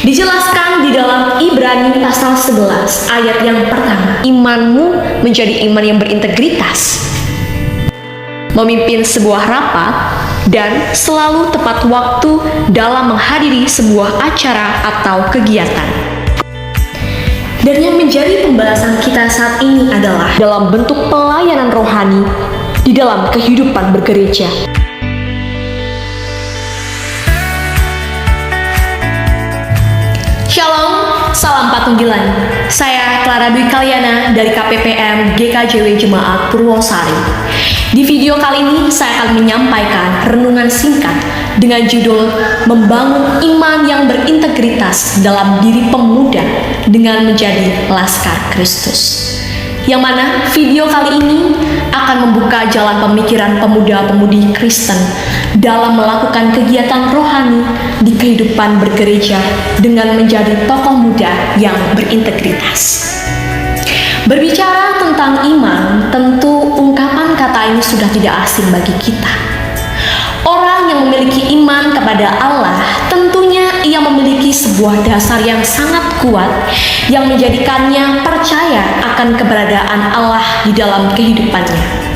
Dijelaskan di dalam Ibrani pasal 11 ayat yang pertama, imanmu menjadi iman yang berintegritas, memimpin sebuah rapat, dan selalu tepat waktu dalam menghadiri sebuah acara atau kegiatan. Dan yang menjadi pembahasan kita saat ini adalah dalam bentuk pelayanan rohani di dalam kehidupan bergereja. Shalom, salam panggilan. Saya Clara Dwi Kalyana dari KPPM GKJW Jemaat Purwosari. Di video kali ini saya akan menyampaikan renungan singkat dengan judul Membangun Iman yang Berintegritas dalam Diri Pemuda dengan Menjadi Laskar Kristus. Yang mana video kali ini akan membuka jalan pemikiran pemuda-pemudi Kristen dalam melakukan kegiatan rohani di kehidupan bergereja dengan menjadi tokoh muda yang berintegritas. Berbicara tentang iman, tentu ungkapan kata ini sudah tidak asing bagi kita. Orang yang memiliki iman kepada Allah tentunya ia memiliki sebuah dasar yang sangat kuat yang menjadikannya percaya akan keberadaan Allah di dalam kehidupannya.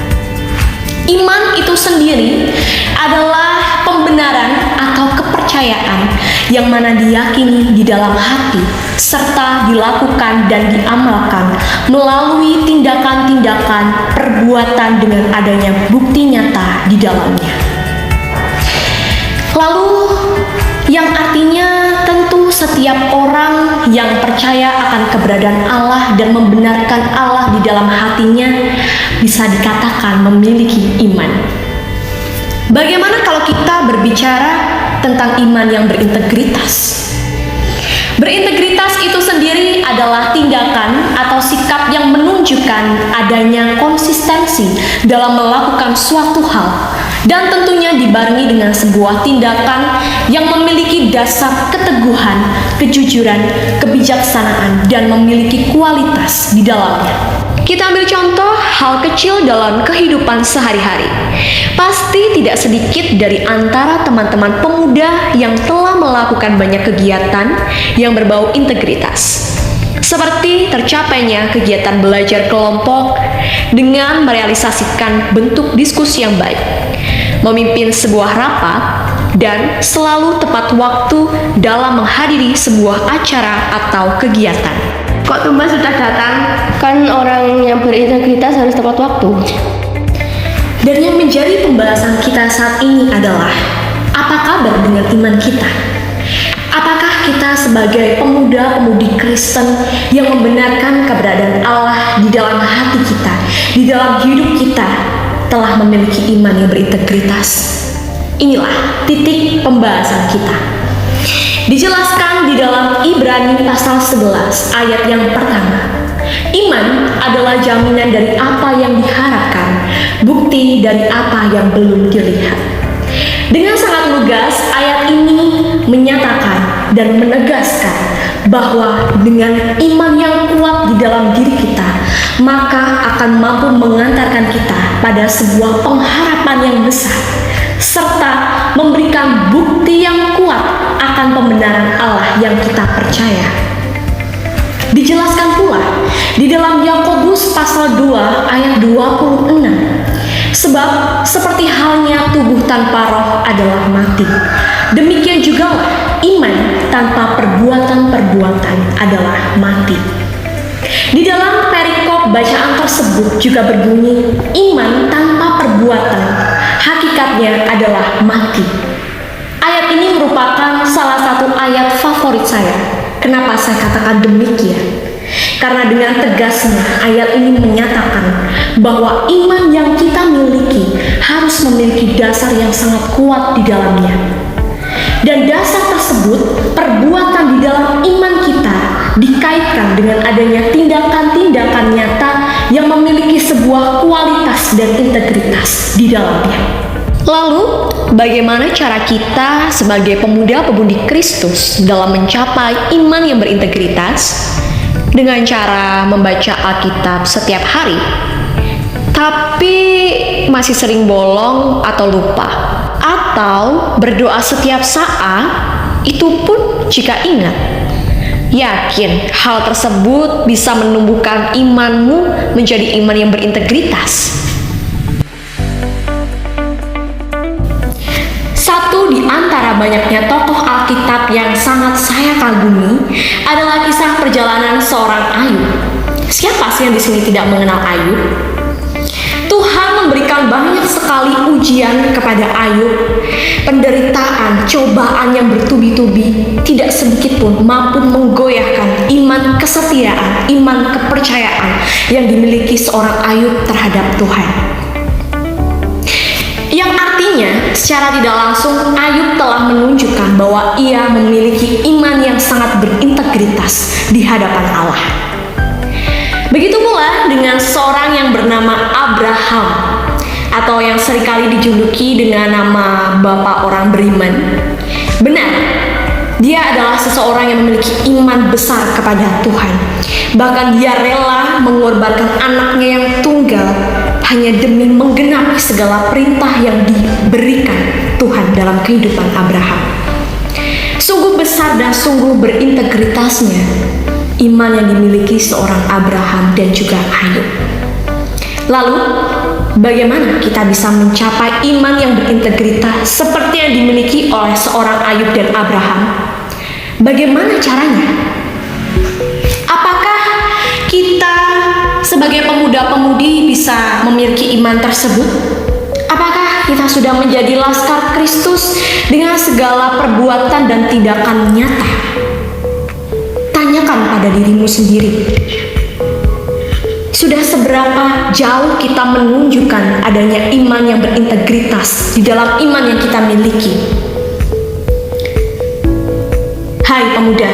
Iman itu sendiri adalah pembenaran atau kepercayaan yang mana diyakini di dalam hati serta dilakukan dan diamalkan melalui tindakan-tindakan perbuatan dengan adanya bukti nyata di dalamnya. Lalu yang artinya tentu setiap orang yang percaya akan keberadaan Allah dan membenarkan Allah di dalam hatinya bisa dikatakan memiliki iman. Bagaimana kalau kita berbicara tentang iman yang berintegritas? Berintegritas itu sendiri adalah tindakan atau sikap yang menunjukkan adanya konsistensi dalam melakukan suatu hal dan tentunya dibarengi dengan sebuah tindakan yang memiliki dasar keteguhan, kejujuran, kebijaksanaan, dan memiliki kualitas di dalamnya. Kita ambil contoh hal kecil dalam kehidupan sehari-hari. Pasti tidak sedikit dari antara teman-teman pemuda yang telah melakukan banyak kegiatan yang berbau integritas. Seperti tercapainya kegiatan belajar kelompok dengan merealisasikan bentuk diskusi yang baik, memimpin sebuah rapat, dan selalu tepat waktu dalam menghadiri sebuah acara atau kegiatan. Kok tumba sudah datang? Kan orang yang berintegritas harus tepat waktu. Dan yang menjadi pembahasan kita saat ini adalah apa kabar dengan iman kita? Apakah kita sebagai pemuda-pemudi Kristen yang membenarkan keberadaan Allah di dalam hati kita, di dalam hidup kita, telah memiliki iman yang berintegritas? Inilah titik pembahasan kita. Dijelaskan di dalam Ibrani pasal 11 ayat yang pertama. Iman adalah jaminan dari apa yang diharapkan, bukti dari apa yang belum dilihat. Dengan sangat lugas, ayat ini menyatakan dan menegaskan bahwa dengan iman yang kuat di dalam diri kita, maka akan mampu mengantarkan kita pada sebuah pengharapan yang besar, serta memberikan bukti yang kuat akan pembenaran Allah yang kita percaya. Dijelaskan pula di dalam Yakobus pasal 2 ayat 26. Sebab seperti halnya tubuh tanpa roh adalah mati, demikian juga iman tanpa perbuatan-perbuatan adalah mati. Di dalam perikop bacaan tersebut juga berbunyi, iman tanpa perbuatan hakikatnya adalah mati. Ayat ini merupakan salah satu ayat favorit saya. Kenapa saya katakan demikian? Karena dengan tegasnya ayat ini menyatakan bahwa iman yang kita miliki harus memiliki dasar yang sangat kuat di dalamnya. Dan dasar tersebut, perbuatan di dalam iman kita dikaitkan dengan adanya tindakan-tindakan nyata yang memiliki sebuah kualitas dan integritas di dalamnya. Lalu, bagaimana cara kita sebagai pemuda-pemudi Kristus dalam mencapai iman yang berintegritas? Dengan cara membaca Alkitab setiap hari, tapi masih sering bolong atau lupa, atau berdoa setiap saat, itu pun jika ingat, Yakin hal tersebut bisa menumbuhkan imanmu menjadi iman yang berintegritas? Satu di antara banyaknya tokoh Alkitab yang sangat saya kagumi adalah kisah perjalanan seorang Ayub. Siapa sih yang di sini tidak mengenal Ayub? Tuhan memberikan banyak sekali ujian kepada Ayub. Penderitaan, cobaan yang bertubi-tubi tidak sedikit pun mampu menggoyahkan iman kesetiaan, iman kepercayaan yang dimiliki seorang Ayub terhadap Tuhan. Yang artinya, secara tidak langsung Ayub telah menunjukkan bahwa ia memiliki iman yang sangat berintegritas di hadapan Allah. Begitu pula dengan seorang yang bernama Abraham, atau yang seringkali dijuluki dengan nama Bapak Orang Beriman. Benar, dia adalah seseorang yang memiliki iman besar kepada Tuhan. Bahkan dia rela mengorbankan anaknya yang tunggal hanya demi menggenapi segala perintah yang diberikan Tuhan dalam kehidupan Abraham. Sungguh besar dan sungguh berintegritasnya iman yang dimiliki seorang Abraham dan juga Ayub. Lalu, bagaimana kita bisa mencapai iman yang berintegritas seperti yang dimiliki oleh seorang Ayub dan Abraham? Bagaimana caranya? Apakah kita sebagai pemuda-pemudi bisa memiliki iman tersebut? Apakah kita sudah menjadi laskar Kristus dengan segala perbuatan dan tindakan nyata? Tanyakan pada dirimu sendiri. Sudah seberapa jauh kita menunjukkan adanya iman yang berintegritas di dalam iman yang kita miliki? Hai pemuda,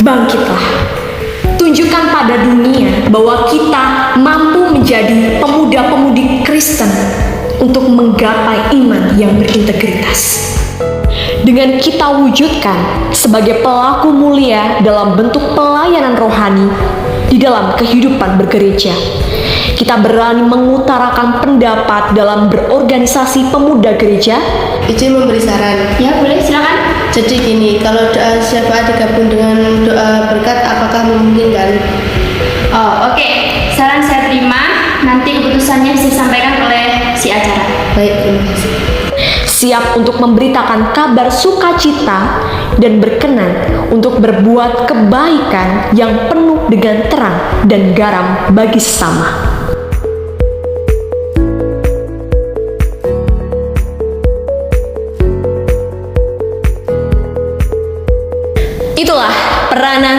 bangkitlah. Tunjukkan pada dunia bahwa kita mampu menjadi pemuda-pemudi Kristen untuk menggapai iman yang berintegritas. Dengan kita wujudkan sebagai pelaku mulia dalam bentuk pelayanan rohani di dalam kehidupan bergereja. Kita berani mengutarakan pendapat dalam berorganisasi pemuda gereja. Izin memberi saran. Ya boleh, silakan. Jadi gini, kalau doa syafaat digabung dengan doa berkat, apakah memungkinkan? Oh oke. Saran saya terima. Nanti keputusannya bisa disampaikan oleh si acara. Baik, terima kasih. Siap untuk memberitakan kabar sukacita dan berkenan untuk berbuat kebaikan yang penuh dengan terang dan garam bagi sesama. Itulah peranan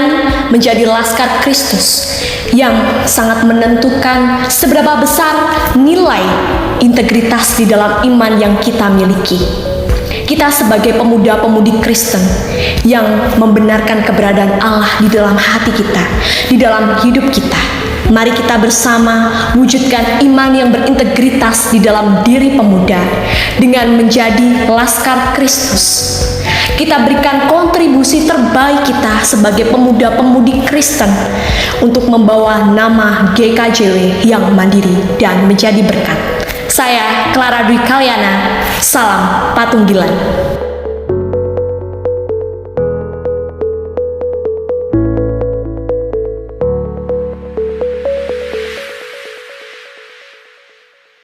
menjadi laskar Kristus yang sangat menentukan seberapa besar nilai integritas di dalam iman yang kita miliki. Kita sebagai pemuda-pemudi Kristen yang membenarkan keberadaan Allah di dalam hati kita, di dalam hidup kita. Mari kita bersama wujudkan iman yang berintegritas di dalam diri pemuda dengan menjadi laskar Kristus. Kita berikan kontribusi terbaik kita sebagai pemuda-pemudi Kristen untuk membawa nama GKJW yang mandiri dan menjadi berkat. Saya Clara Dwi Kalyana, salam Patunggilan.